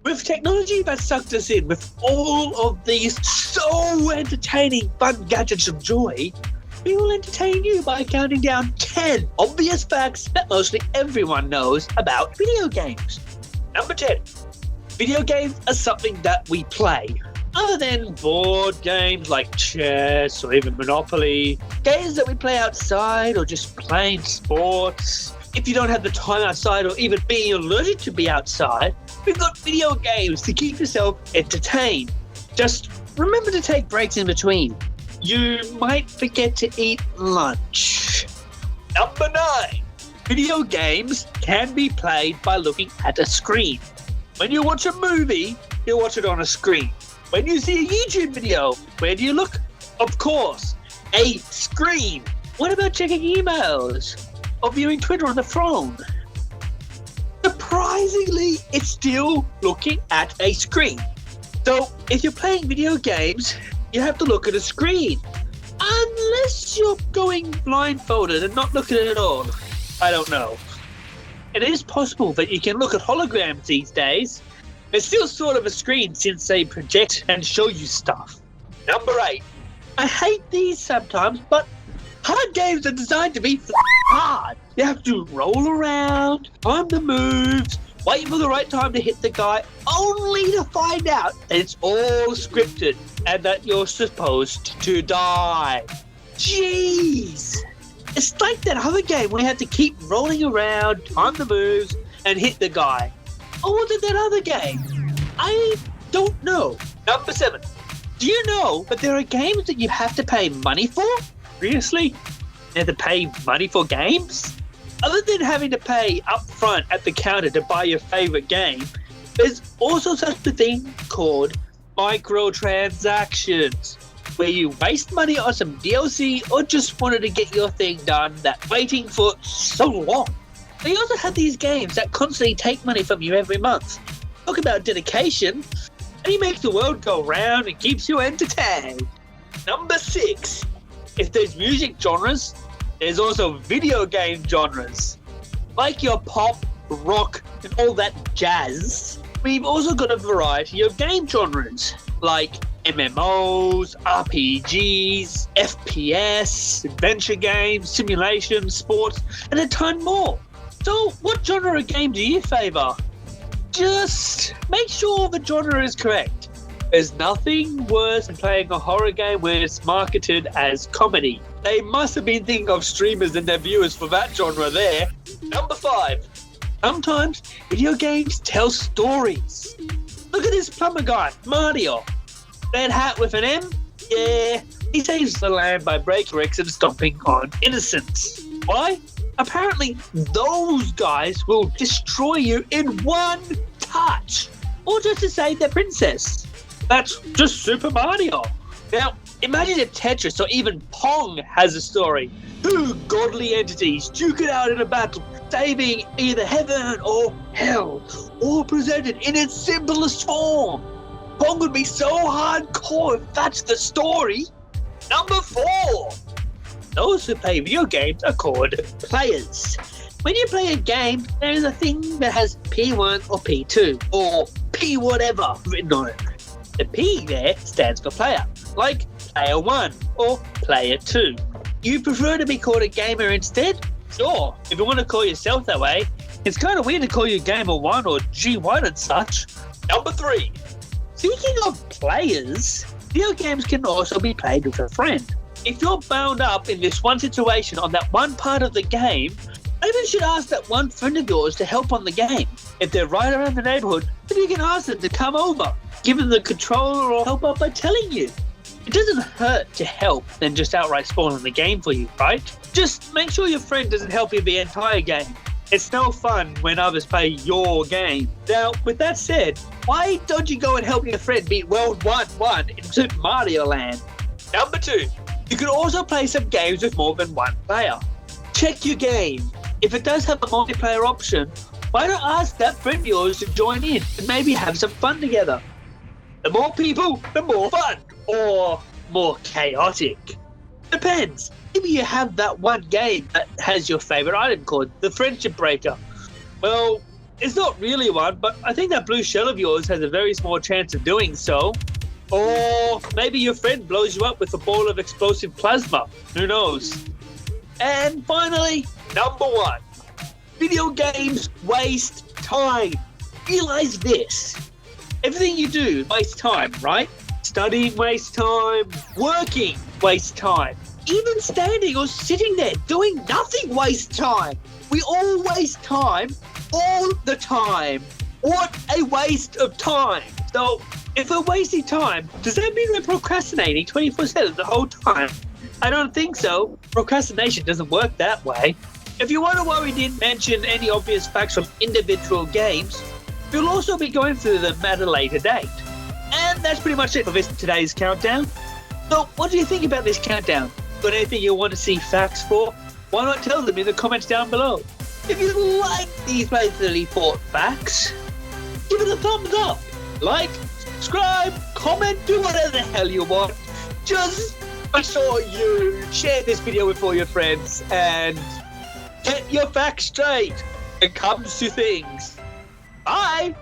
With technology that sucked us in, with all of these so entertaining fun gadgets of joy, we will entertain you by counting down 10 obvious facts that mostly everyone knows about video games. Number 10. Video games are something that we play. Other than board games like chess or even Monopoly, games that we play outside or just playing sports. If you don't have the time outside or even being allergic to be outside, we've got video games to keep yourself entertained. Just remember to take breaks in between. You might forget to eat lunch. Number 9. Video games can be played by looking at a screen. When you watch a movie, you watch it on a screen. When you see a YouTube video, where do you look? Of course, a screen. What about checking emails or viewing Twitter on the phone? Surprisingly, it's still looking at a screen. So if you're playing video games, you have to look at a screen. Unless you're going blindfolded and not looking at it at all. I don't know. It is possible that you can look at holograms these days. It's still sort of a screen since they project and show you stuff. Number 8. I hate these sometimes, but hard games are designed to be hard. You have to roll around, time the moves, wait for the right time to hit the guy, only to find out that it's all scripted and that you're supposed to die. Jeez! It's like that other game where you have to keep rolling around, time the moves, and hit the guy. Or was it that other game? I don't know. Number 7. Do you know that there are games that you have to pay money for? Seriously? You have to pay money for games? Other than having to pay up front at the counter to buy your favorite game, there's also such a thing called microtransactions, where you waste money on some DLC or just wanted to get your thing done that waiting for so long. They also have these games that constantly take money from you every month. Talk about dedication, and he makes the world go round and keeps you entertained. Number 6. If there's music genres, there's also video game genres. Like your pop, rock, and all that jazz, we've also got a variety of game genres, like MMOs, RPGs, FPS, adventure games, simulation, sports, and a ton more. So, what genre of game do you favour? Just make sure the genre is correct. There's nothing worse than playing a horror game where it's marketed as comedy. They must have been thinking of streamers and their viewers for that genre there. Number 5. Sometimes video games tell stories. Look at this plumber guy, Mario. Red hat with an M? Yeah, he saves the land by breaking bricks and stomping on innocents. Why? Apparently, those guys will destroy you in one touch, or just to save their princess. That's just Super Mario. Now, imagine if Tetris or even Pong has a story. Two godly entities duke it out in a battle, saving either heaven or hell, all presented in its simplest form. Pong would be so hardcore if that's the story. Number 4. Those who play video games are called players. When you play a game, there is a thing that has P1 or P2 or P whatever written on it. The P there stands for player, like player 1 or player 2. You prefer to be called a gamer instead? Sure, if you want to call yourself that way. It's kind of weird to call you Gamer 1 or G1 and such. Number 3. Speaking of players, video games can also be played with a friend. If you're bound up in this one situation on that one part of the game, maybe you should ask that one friend of yours to help on the game. If they're right around the neighborhood, then you can ask them to come over, give them the controller or help out by telling you. It doesn't hurt to help than just outright spoiling the game for you, right? Just make sure your friend doesn't help you the entire game. It's no fun when others play your game. Now, with that said, why don't you go and help your friend beat World 1-1 in Super Mario Land? Number 2. You can also play some games with more than one player. Check your game. If it does have a multiplayer option, why not ask that friend of yours to join in and maybe have some fun together? The more people, the more fun. Or more chaotic. Depends. Maybe you have that one game that has your favourite item called the Friendship Breaker. Well, it's not really one, but I think that blue shell of yours has a very small chance of doing so. Or maybe your friend blows you up with a ball of explosive plasma. Who knows? And finally, number 1. Video games waste time. Realize this. Everything you do wastes time, right? Studying wastes time. Working wastes time. Even standing or sitting there doing nothing wastes time. We all waste time all the time. What a waste of time. So, if we're wasting time, does that mean we're procrastinating 24/7 the whole time? I don't think so. Procrastination doesn't work that way. If you wonder why we didn't mention any obvious facts from individual games, we'll also be going through them at a later date. And that's pretty much it for today's countdown. So, what do you think about this countdown? Got anything you want to see facts for? Why not tell them in the comments down below? If you like these playfully thought facts, give it a thumbs up. Like, subscribe, comment, do whatever the hell you want. Just make sure you share this video with all your friends and get your facts straight when it comes to things. Bye!